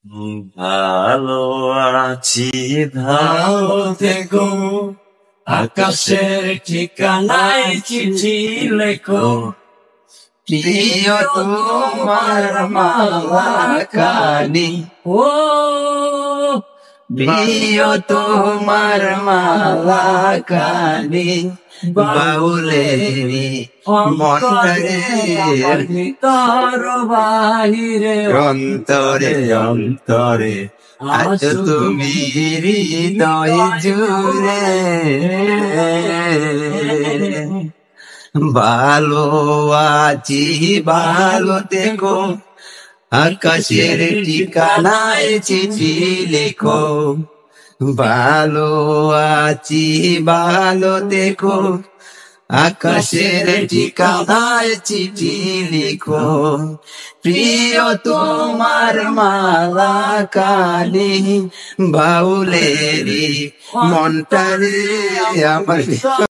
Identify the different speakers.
Speaker 1: ভালো আছি, ভালো থেকো। আকাশের ঠিকানায় চিঠি লেখো। প্রিয় তোমার মালা কানি, ও প্রিয় তোমার মালা কানি, বাউলেরি মনটারে ভিতর বাহিরে অন্তরে অন্তরে আজ তুমি হৃদয় জুড়ে। ভালো আছি, ভালো থেকো। আকাশের ঠিকানায় চিঠি লেখো। ভালো আছি, ভালো থেকো। আকাশের ঠিকানায় চিঠি লিখো। প্রিয় তোমার মালা কানি, বাউলেরি মনটারে আমার